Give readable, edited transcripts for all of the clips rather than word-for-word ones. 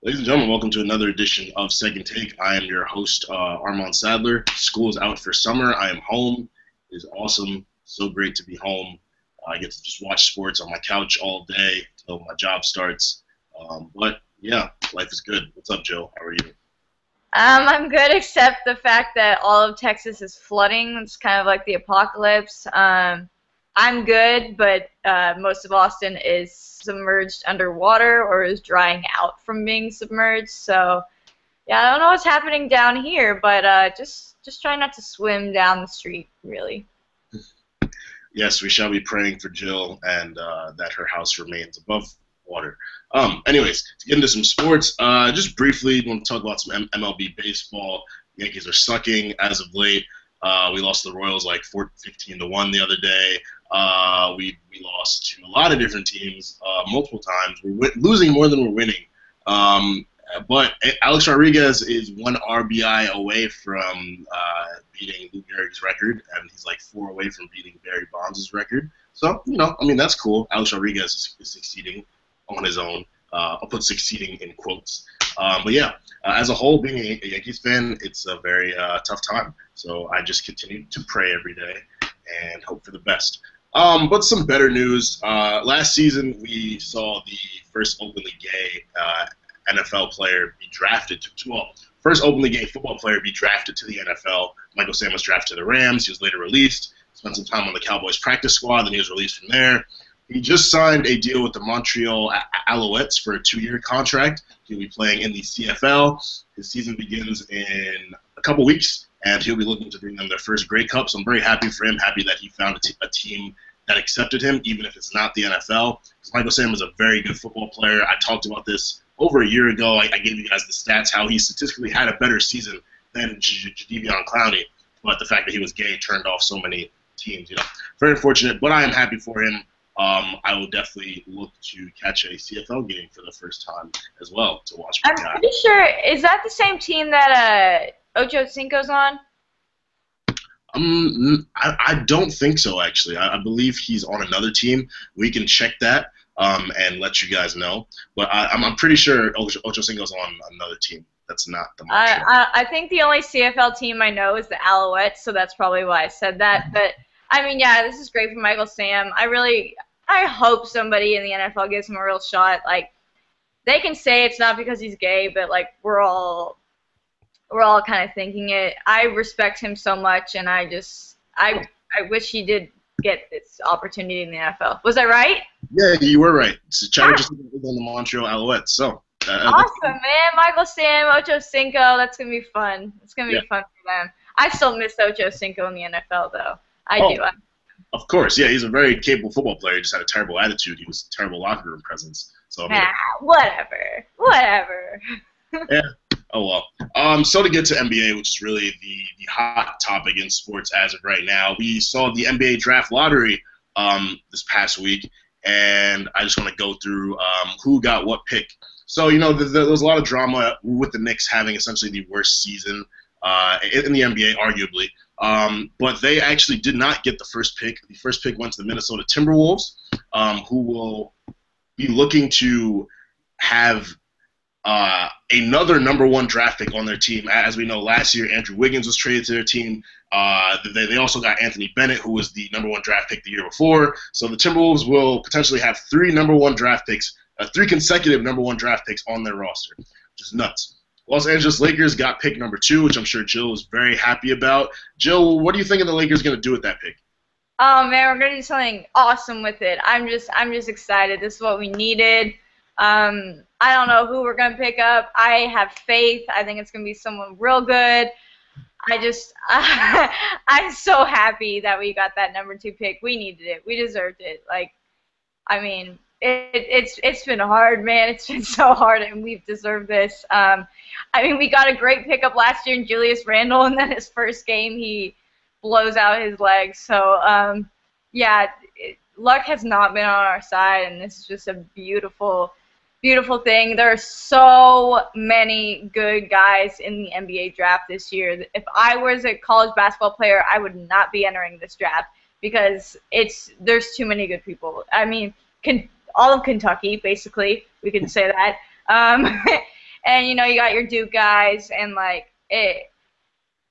Ladies and gentlemen, welcome to another edition of Second Take. I am your host, Armand Sadler. School is out for summer. I am home. It is awesome. So great to be home. I get to just watch sports on my couch all day until my job starts. But yeah, life is good. What's up, Joe? How are you? I'm good, except the fact that all of Texas is flooding. It's kind of like the apocalypse. I'm good, but most of Austin is submerged underwater or is drying out from being submerged. So yeah, I don't know what's happening down here, but just try not to swim down the street, really. Yes, we shall be praying for Jill and that her house remains above water. Anyways, to get into some sports, just briefly, want to talk about some MLB baseball. Yankees are sucking as of late. We lost to the Royals like 15-1 the other day. We lost to a lot of different teams multiple times. We're losing more than we're winning. But Alex Rodriguez is one RBI away from beating Lou Gehrig's record, and he's like four away from beating Barry Bonds' record. So, I mean, that's cool. Alex Rodriguez is succeeding on his own. I'll put succeeding in quotes. But yeah, as a whole, being a Yankees fan, it's a very tough time. So I just continue to pray every day and hope for the best. But some better news. Last season, we saw the first openly gay NFL player be drafted first openly gay football player be drafted to the NFL. Michael Sam was drafted to the Rams. He was later released, spent some time on the Cowboys practice squad, then he was released from there. He just signed a deal with the Montreal Alouettes for a 2-year contract. He'll be playing in the CFL. His season begins in a couple weeks, and he'll be looking to bring them their first Grey Cup. So I'm very happy for him, happy that he found a team that accepted him, even if it's not the NFL. Because Michael Sam is a very good football player. I talked about this over a year ago. I gave you guys the stats, how he statistically had a better season than Jadeveon Clowney. But the fact that he was gay turned off so many teams. Very unfortunate, but I am happy for him. I will definitely look to catch a CFL game for the first time as well to watch my I'm guy. pretty sure, is that the same team that Ocho Cinco's on? I don't think so, actually. I believe he's on another team. We can check that and let you guys know. But I'm pretty sure Ocho Cinco's on another team. That's not the Montreal. I think the only CFL team I know is the Alouettes, so that's probably why I said that. But I mean, yeah, this is great for Michael Sam. I hope somebody in the NFL gives him a real shot. Like, they can say it's not because he's gay, but like we're all kind of thinking it. I respect him so much, and I wish he did get this opportunity in the NFL. Was I right? Yeah, you were right. So Chad just is on the Montreal Alouettes. So Awesome, man. Michael Sam, Ocho Cinco. That's going to be fun. It's going to yeah. be fun for them. I still miss Ocho Cinco in the NFL, though. I Oh, do. of course. Yeah, he's a very capable football player. He just had a terrible attitude. He was a terrible locker room presence. So I mean, Whatever. Whatever. yeah. Oh well. So to get to NBA, which is really the hot topic in sports as of right now, we saw the NBA draft lottery this past week, and I just want to go through who got what pick. So there was a lot of drama with the Knicks having essentially the worst season in the NBA, arguably. But they actually did not get the first pick. The first pick went to the Minnesota Timberwolves, who will be looking to have another number one draft pick on their team. As we know, last year Andrew Wiggins was traded to their team. They also got Anthony Bennett, who was the number one draft pick the year before. So the Timberwolves will potentially have three consecutive number one draft picks on their roster, which is nuts. Los Angeles Lakers got pick number 2, which I'm sure Jill was very happy about. Jill, what do you think the Lakers going to do with that pick? Oh man, we're gonna do something awesome with it. I'm just excited. This is what we needed. I don't know who we're gonna pick up. I have faith. I think it's gonna be someone real good. I'm so happy that we got that number 2 pick. We needed it. We deserved it. Like, I mean, it's been hard, man. It's been so hard, and we've deserved this. I mean, we got a great pickup last year in Julius Randle, and then his first game he blows out his leg. So, yeah, luck has not been on our side, and this is just a beautiful, beautiful thing. There are so many good guys in the NBA draft this year. If I was a college basketball player, I would not be entering this draft because there's too many good people. I mean, all of Kentucky, basically, we can say that. And you know, you got your Duke guys, and like it.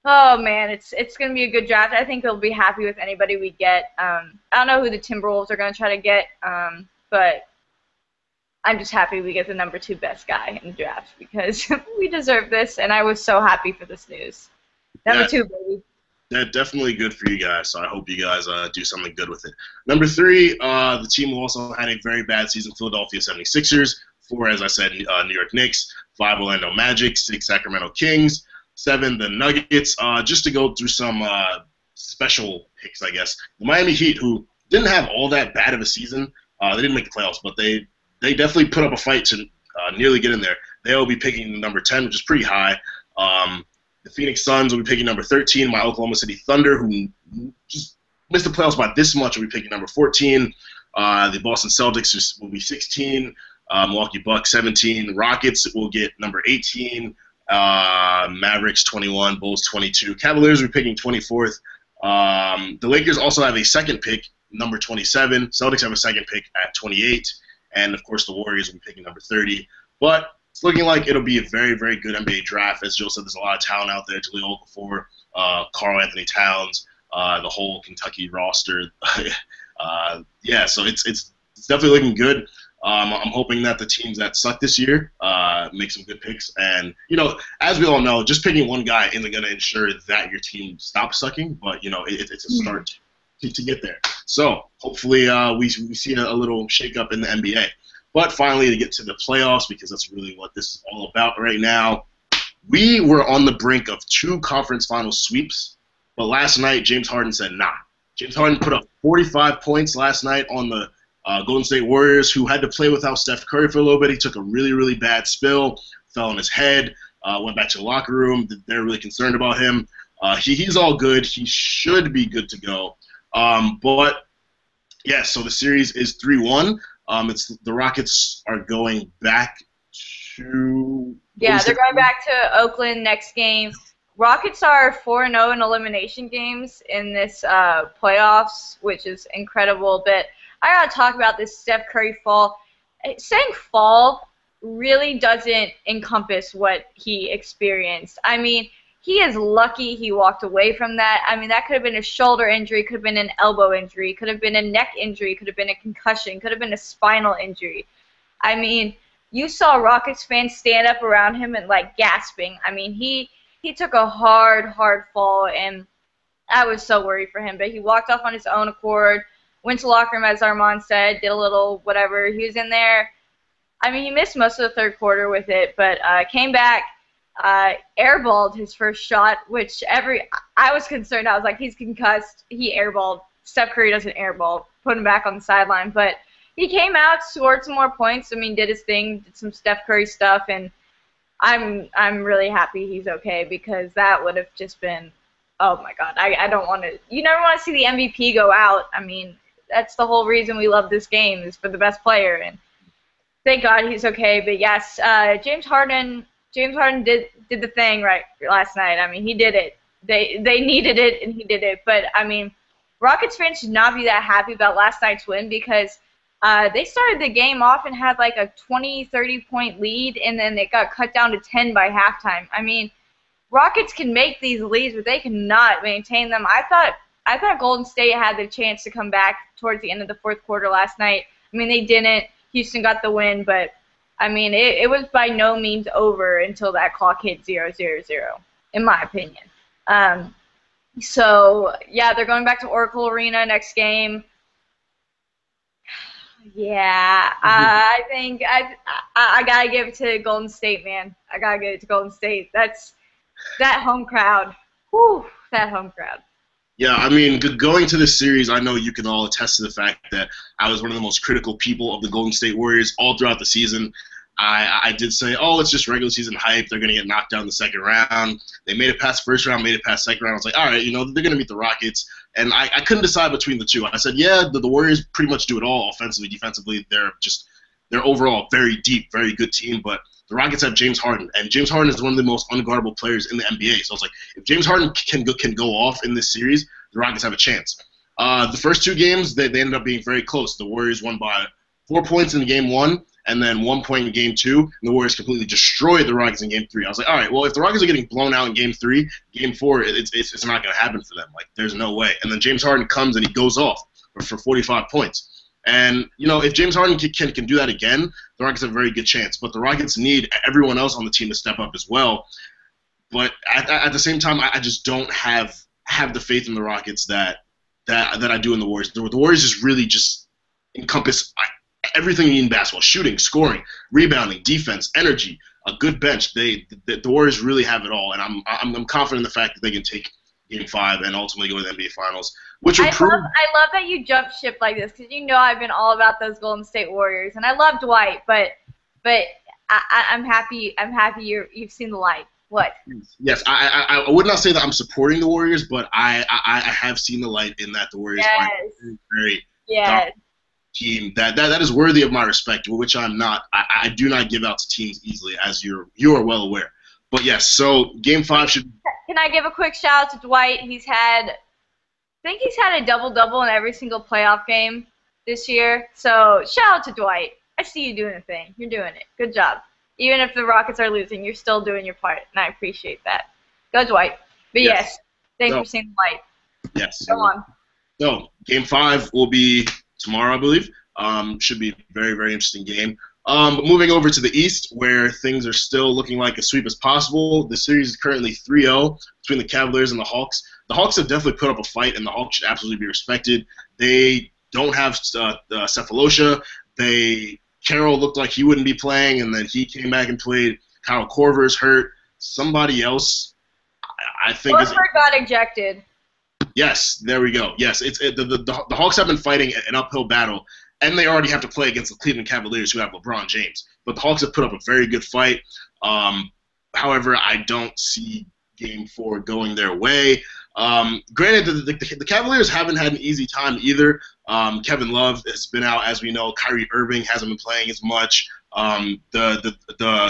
Oh man, it's gonna be a good draft. I think they'll be happy with anybody we get. I don't know who the Timberwolves are gonna try to get, but I'm just happy we get the number 2 best guy in the draft because we deserve this, and I was so happy for this news. Number Yeah, 2, baby. yeah, definitely good for you guys. So I hope you guys do something good with it. Number 3, the team who also had a very bad season, Philadelphia 76ers. 4, as I said, New York Knicks. 5, Orlando Magic. 6, Sacramento Kings. 7, the Nuggets. Just to go through some special picks, I guess. The Miami Heat, who didn't have all that bad of a season. They didn't make the playoffs, but they definitely put up a fight to nearly get in there. They'll be picking number 10, which is pretty high. The Phoenix Suns will be picking number 13. My Oklahoma City Thunder, who just missed the playoffs by this much, will be picking number 14. The Boston Celtics will be 16. Milwaukee Bucks 17. Rockets will get number 18. Mavericks 21. Bulls 22. Cavaliers will be picking 24th. The Lakers also have a second pick, number 27. Celtics have a second pick at 28. And, of course, the Warriors will be picking number 30. But it's looking like it'll be a very, very good NBA draft. As Joe said, there's a lot of talent out there. Jahlil Okafor, Karl Anthony Towns, the whole Kentucky roster. Yeah, so it's definitely looking good. I'm hoping that the teams that suck this year make some good picks. And, you know, as we all know, just picking one guy isn't going to ensure that your team stops sucking. But, you know, it's a start to get there. So hopefully we see a little shakeup in the NBA. But finally, to get to the playoffs, because that's really what this is all about right now, we were on the brink of 2 conference final sweeps. But last night, James Harden said, nah. James Harden put up 45 points last night on the Golden State Warriors, who had to play without Steph Curry for a little bit. He took a really, really bad spill, fell on his head, went back to the locker room. They're really concerned about him. He's all good. He should be good to go. But, yeah, so the series is 3-1. It's the Rockets are going back to... Yeah, they're going back to Oakland next game. Rockets are 4-0 in elimination games in this playoffs, which is incredible. But I gotta talk about this Steph Curry fall. Saying fall really doesn't encompass what he experienced. I mean, he is lucky he walked away from that. I mean, that could have been a shoulder injury, could have been an elbow injury, could have been a neck injury, could have been a concussion, could have been a spinal injury. I mean, you saw Rockets fans stand up around him and, like, gasping. I mean, he took a hard fall, and I was so worried for him. But he walked off on his own accord, went to the locker room, as Armand said, did a little whatever. He was in there. I mean, he missed most of the third quarter with it, but came back. Airballed his first shot, which I was concerned. I was like, he's concussed. He airballed. Steph Curry doesn't airball. Put him back on the sideline. But he came out, scored some more points. I mean, did his thing, did some Steph Curry stuff, and I'm really happy he's okay because that would have just been, oh my God. I don't want to. You never want to see the MVP go out. I mean, that's the whole reason we love this game is for the best player, and thank God he's okay. But yes, James Harden did the thing right last night. I mean, he did it. They needed it, and he did it. But, I mean, Rockets fans should not be that happy about last night's win because they started the game off and had like a 20, 30-point lead, and then it got cut down to 10 by halftime. I mean, Rockets can make these leads, but they cannot maintain them. I thought Golden State had the chance to come back towards the end of the fourth quarter last night. I mean, they didn't. Houston got the win, but I mean, it was by no means over until that clock hit 0-0-0, in my opinion. So, yeah, they're going back to Oracle Arena next game. Yeah, I think I got to give it to Golden State, man. I got to give it to Golden State. That home crowd. Whew, that home crowd. Yeah, I mean, going to this series, I know you can all attest to the fact that I was one of the most critical people of the Golden State Warriors all throughout the season. I did say, oh, it's just regular season hype. They're going to get knocked down in the second round. They made it past first round, made it past second round. I was like, all right, you know, they're going to meet the Rockets. And I couldn't decide between the two. I said, yeah, the Warriors pretty much do it all offensively, defensively. They're overall a very deep, very good team. But the Rockets have James Harden, and James Harden is one of the most unguardable players in the NBA. So I was like, if James Harden can go off in this series, the Rockets have a chance. The first two games, they ended up being very close. The Warriors won by 4 points in game one, and then 1 point in Game 2, and the Warriors completely destroyed the Rockets in Game 3. I was like, all right, well, if the Rockets are getting blown out in Game 3, Game 4, it's not going to happen for them. Like, there's no way. And then James Harden comes and he goes off for 45 points. And, if James Harden can do that again, the Rockets have a very good chance. But the Rockets need everyone else on the team to step up as well. But at the same time, I just don't have the faith in the Rockets that I do in the Warriors. The Warriors just really just encompass everything you need in basketball: shooting, scoring, rebounding, defense, energy, a good bench. The Warriors really have it all, and I'm confident in the fact that they can take Game 5 and ultimately go to the NBA Finals, which will prove. I love that you jump ship like this, because I've been all about those Golden State Warriors, and I love Dwight, but I'm happy you've seen the light. What? Yes, I would not say that I'm supporting the Warriors, but I have seen the light in that the Warriors are a very team that is worthy of my respect, which I'm not. I do not give out to teams easily, as you are well aware. But yes, so Game 5 should. Can I give a quick shout out to Dwight? I think he's had a double-double in every single playoff game this year. So shout out to Dwight. I see you doing a thing. You're doing it. Good job. Even if the Rockets are losing, you're still doing your part, and I appreciate that. Go Dwight. But yes, thanks for seeing the light. Yes. Go on. So Game 5 will be tomorrow, I believe. Should be a very, very interesting game. But moving over to the East, where things are still looking like a sweep as possible. The series is currently 3-0 between the Cavaliers and the Hawks. The Hawks have definitely put up a fight, and the Hawks should absolutely be respected. They don't have Cephalosha. Carroll looked like he wouldn't be playing, and then he came back and played. Kyle Korver's hurt. Somebody else, I think. Korver got ejected. Yes, there we go. Yes, the Hawks have been fighting an uphill battle, and they already have to play against the Cleveland Cavaliers, who have LeBron James. But the Hawks have put up a very good fight. However, I don't see Game 4 going their way. Granted, the Cavaliers haven't had an easy time either. Kevin Love has been out, as we know. Kyrie Irving hasn't been playing as much. The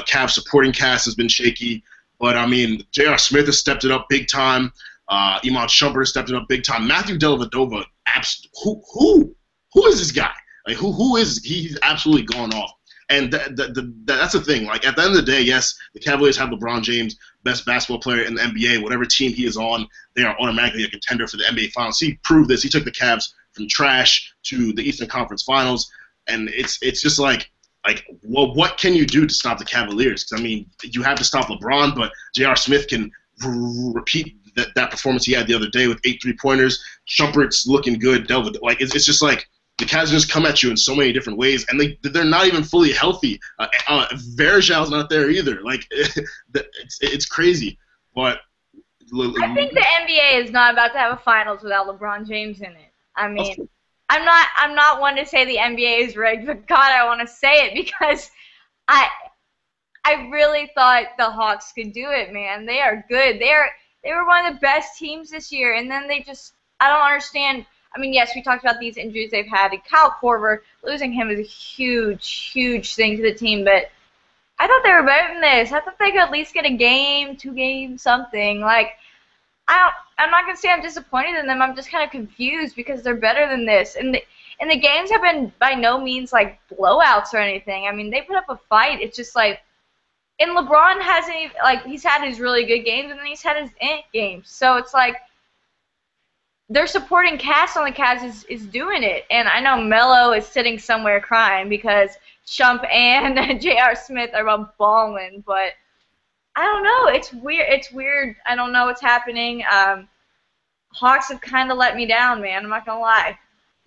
Cavs supporting cast has been shaky. But, I mean, J.R. Smith has stepped it up big time. Iman Shumpert has stepped it up big time. Matthew Dellavedova, who is this guy? Like, who is he? He's absolutely gone off. And that's the thing. Like, at the end of the day, yes, the Cavaliers have LeBron James, best basketball player in the NBA. Whatever team he is on, they are automatically a contender for the NBA Finals. He proved this. He took the Cavs from trash to the Eastern Conference Finals, and it's just like, well, what can you do to stop the Cavaliers? Because, I mean, you have to stop LeBron, but J.R. Smith can repeat that performance he had the other day with 8 3-pointers. Shumpert's looking good. Like, it's just like, the Cavs just come at you in so many different ways, and they're not even fully healthy. Varejão's not there either. Like, it's crazy. But I think the NBA is not about to have a finals without LeBron James in it. I mean, I'm not one to say the NBA is rigged, but God, I want to say it, because I really thought the Hawks could do it, man. They are good. They were one of the best teams this year, and then I don't understand. I mean, yes, we talked about these injuries they've had. And Kyle Korver, losing him is a huge, huge thing to the team. But I thought they were better than this. I thought they could at least get a game, 2 games, something. Like, I'm not going to say I'm disappointed in them. I'm just kind of confused because they're better than this. And the games have been by no means like blowouts or anything. I mean, they put up a fight. It's just like, and LeBron hasn't even, like, he's had his really good games and then he's had his games. So it's like, their supporting cast on the Cavs is doing it. And I know Melo is sitting somewhere crying because Shump and J.R. Smith are balling. But I don't know. It's weird. I don't know what's happening. Hawks have kind of let me down, man. I'm not going to lie.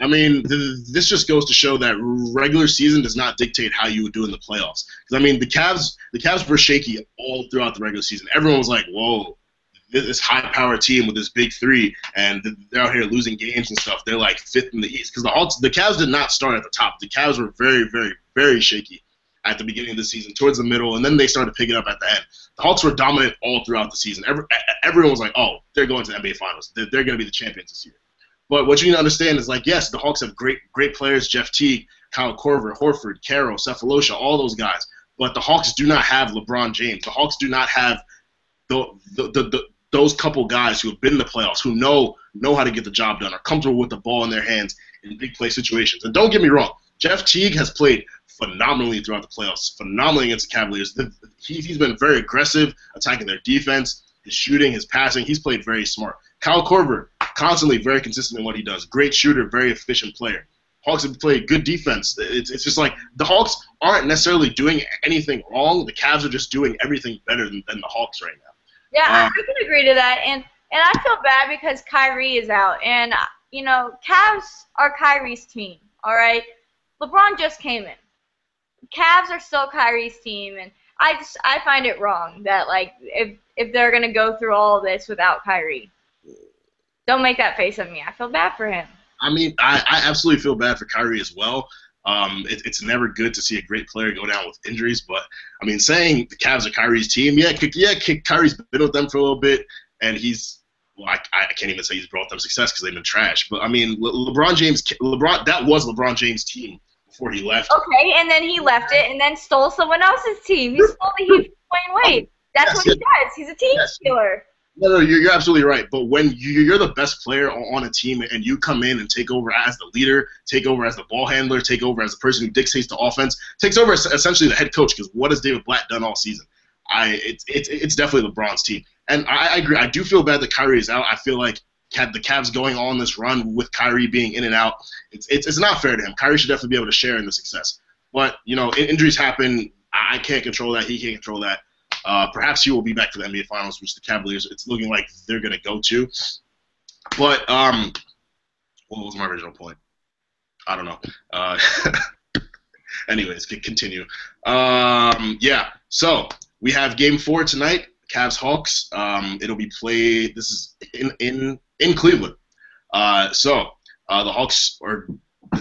I mean, this just goes to show that regular season does not dictate how you would do in the playoffs. Because, I mean, the Cavs were shaky all throughout the regular season. Everyone was like, whoa. This high-powered team with this big 3, and they're out here losing games and stuff. They're like 5th in the East because the Cavs did not start at the top. The Cavs were very, very, very shaky at the beginning of the season, towards the middle, and then they started picking up at the end. The Hawks were dominant all throughout the season. Everyone was like, "Oh, they're going to the NBA Finals. They're going to be the champions this year." But what you need to understand is, like, yes, the Hawks have great players: Jeff Teague, Kyle Korver, Horford, Carroll, Cephalosha, all those guys. But the Hawks do not have LeBron James. The Hawks do not have those couple guys who have been in the playoffs, who know how to get the job done, are comfortable with the ball in their hands in big play situations. And don't get me wrong, Jeff Teague has played phenomenally throughout the playoffs, phenomenally against the Cavaliers. He's been very aggressive, attacking their defense, his shooting, his passing. He's played very smart. Kyle Korver, constantly very consistent in what he does. Great shooter, very efficient player. Hawks have played good defense. It's just like the Hawks aren't necessarily doing anything wrong. The Cavs are just doing everything better than the Hawks right now. Yeah, I can agree to that. And I feel bad because Kyrie is out. And, you know, Cavs are Kyrie's team, all right? LeBron just came in. Cavs are still Kyrie's team. And I find it wrong that, like, if they're going to go through all of this without Kyrie. Don't make that face at me. I feel bad for him. I mean, I absolutely feel bad for Kyrie as well. It's never good to see a great player go down with injuries, but I mean, saying the Cavs are Kyrie's team, Kyrie's been with them for a little bit, and I can't even say he's brought them success because they've been trash. But I mean, LeBron James, that was LeBron James' team before he left. Okay, and then he left it and then stole someone else's team. He stole the Heat from Dwayne Wade. That's what he does. He's a team stealer. No, you're absolutely right. But when you're the best player on a team and you come in and take over as the leader, take over as the ball handler, take over as the person who dictates the offense, takes over as essentially the head coach, because what has David Blatt done all season? It's definitely LeBron's team. And I agree. I do feel bad that Kyrie is out. I feel like the Cavs going on this run with Kyrie being in and out, it's not fair to him. Kyrie should definitely be able to share in the success. But, you know, injuries happen. I can't control that. He can't control that. Perhaps he will be back for the NBA Finals, which the Cavaliers, it's looking like they're going to go to. But what was my original point? I don't know. Anyways, continue. Yeah, so we have Game 4 tonight, Cavs-Hawks. It'll be played, this is in Cleveland. So the Hawks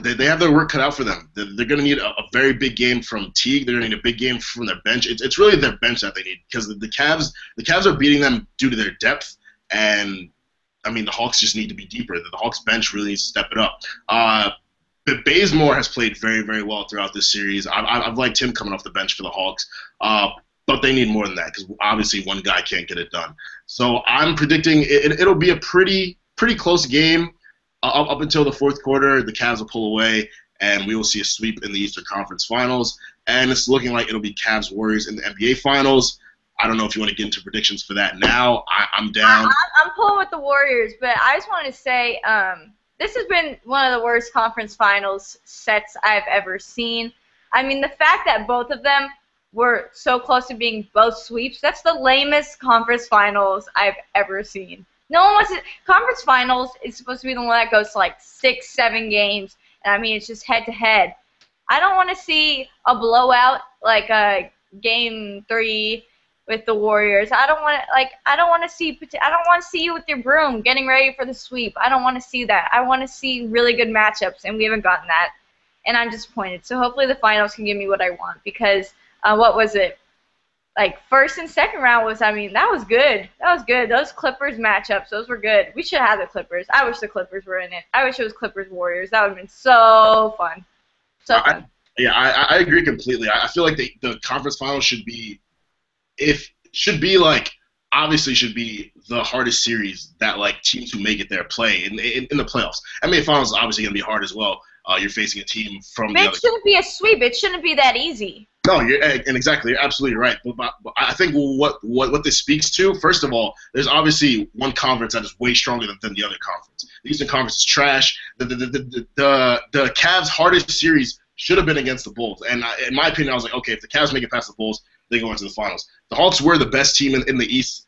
they have their work cut out for them. They're going to need a very big game from Teague. They're going to need a big game from their bench. It's really their bench that they need, because the Cavs are beating them due to their depth, and I mean the Hawks just need to be deeper. The Hawks bench really needs to step it up. But Bazemore has played very, very well throughout this series. I've liked him coming off the bench for the Hawks, but they need more than that, because obviously one guy can't get it done. So I'm predicting it'll be a pretty close game. Up until the fourth quarter, the Cavs will pull away, and we will see a sweep in the Eastern Conference Finals. And it's looking like it'll be Cavs-Warriors in the NBA Finals. I don't know if you want to get into predictions for that now. I'm down. I'm pulling with the Warriors, but I just wanted to say this has been one of the worst conference finals sets I've ever seen. I mean, the fact that both of them were so close to being both sweeps, that's the lamest conference finals I've ever seen. No one wants to. Conference finals is supposed to be the one that goes to like 6, 7 games, and I mean it's just head to head. I don't want to see a blowout like a Game 3 with the Warriors. I don't want to see you with your broom getting ready for the sweep. I don't want to see that. I want to see really good matchups, and we haven't gotten that, and I'm disappointed. So hopefully the finals can give me what I want, because what was it? Like, first and second round was, I mean, that was good. That was good. Those Clippers matchups, those were good. We should have the Clippers. I wish the Clippers were in it. I wish it was Clippers-Warriors. That would have been so fun. So fun. I agree completely. I feel like the conference finals should be obviously should be the hardest series that, like, teams who make it there play in the playoffs. NBA Finals is obviously going to be hard as well. You're facing a team from It shouldn't be a sweep. It shouldn't be that easy. No, you're absolutely right. But I think what this speaks to, first of all, there's obviously one conference that is way stronger than the other conference. The Eastern Conference is trash. The Cavs' hardest series should have been against the Bulls. And in my opinion, I was like, okay, if the Cavs make it past the Bulls, they go into the finals. The Hawks were the best team in the East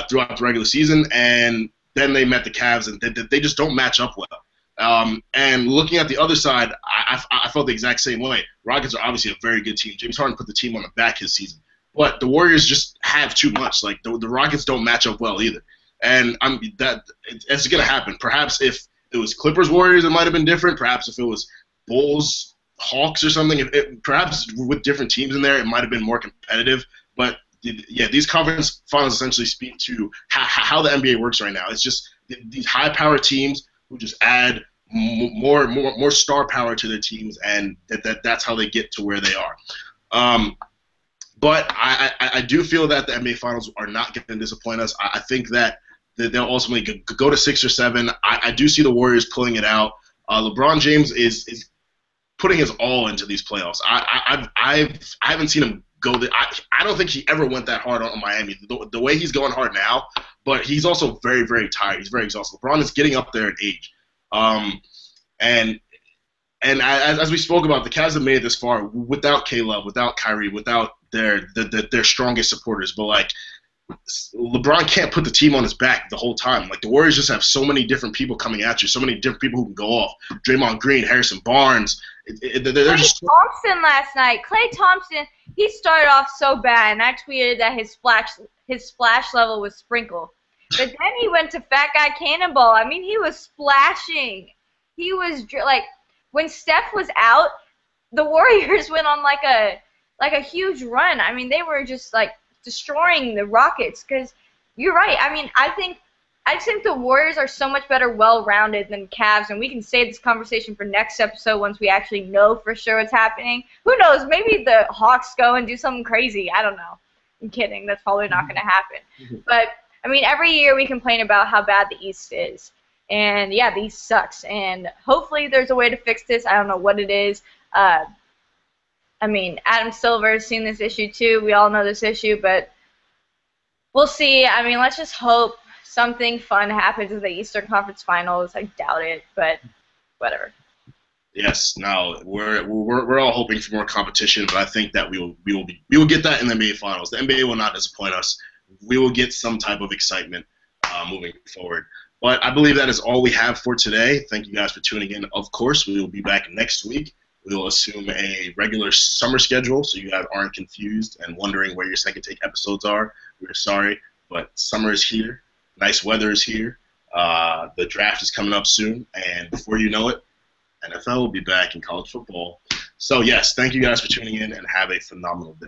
throughout the regular season, and then they met the Cavs, and they just don't match up well. And looking at the other side, I felt the exact same way. Rockets are obviously a very good team. James Harden put the team on the back his season. But the Warriors just have too much. Like, the Rockets don't match up well either. And it's going to happen. Perhaps if it was Clippers-Warriors, it might have been different. Perhaps if it was Bulls-Hawks or something, perhaps with different teams in there, it might have been more competitive. But, yeah, these conference finals essentially speak to how the NBA works right now. It's just these high-power teams who just add more star power to their teams, and that's how they get to where they are. But I do feel that the NBA Finals are not going to disappoint us. I think that they'll ultimately go to 6 or 7. I do see the Warriors pulling it out. LeBron James is putting his all into these playoffs. I haven't seen him go. I don't think he ever went that hard on Miami. The way he's going hard now, but he's also very, very tired. He's very exhausted. LeBron is getting up there in age, and as we spoke about, the Cavs have made it this far without K-Love, without Kyrie, without their strongest supporters. But like, LeBron can't put the team on his back the whole time. Like, the Warriors just have so many different people coming at you, so many different people who can go off. Draymond Green, Harrison Barnes. They're just Thompson last night. Klay Thompson, he started off so bad, and I tweeted that his splash level was sprinkle. But then he went to Fat Guy Cannonball. I mean, he was splashing. He was like, when Steph was out, the Warriors went on like a huge run. I mean, they were just like destroying the Rockets. Because you're right. I mean, I think the Warriors are so much better, well-rounded than Cavs, and we can save this conversation for next episode once we actually know for sure what's happening. Who knows? Maybe the Hawks go and do something crazy. I don't know. I'm kidding. That's probably not going to happen. But I mean, every year we complain about how bad the East is. And, yeah, the East sucks. And hopefully there's a way to fix this. I don't know what it is. I mean, Adam Silver has seen this issue too. We all know this issue, but we'll see. I mean, let's just hope something fun happens in the Eastern Conference Finals. I doubt it, but whatever. Yes, no, we're all hoping for more competition, but I think that we will get that in the NBA Finals. The NBA will not disappoint us. We will get some type of excitement moving forward. But I believe that is all we have for today. Thank you guys for tuning in. Of course, we will be back next week. We will assume a regular summer schedule so you guys aren't confused and wondering where your second take episodes are. We're sorry, but summer is here. Nice weather is here. The draft is coming up soon. And before you know it, NFL will be back in college football. So, yes, thank you guys for tuning in and have a phenomenal day.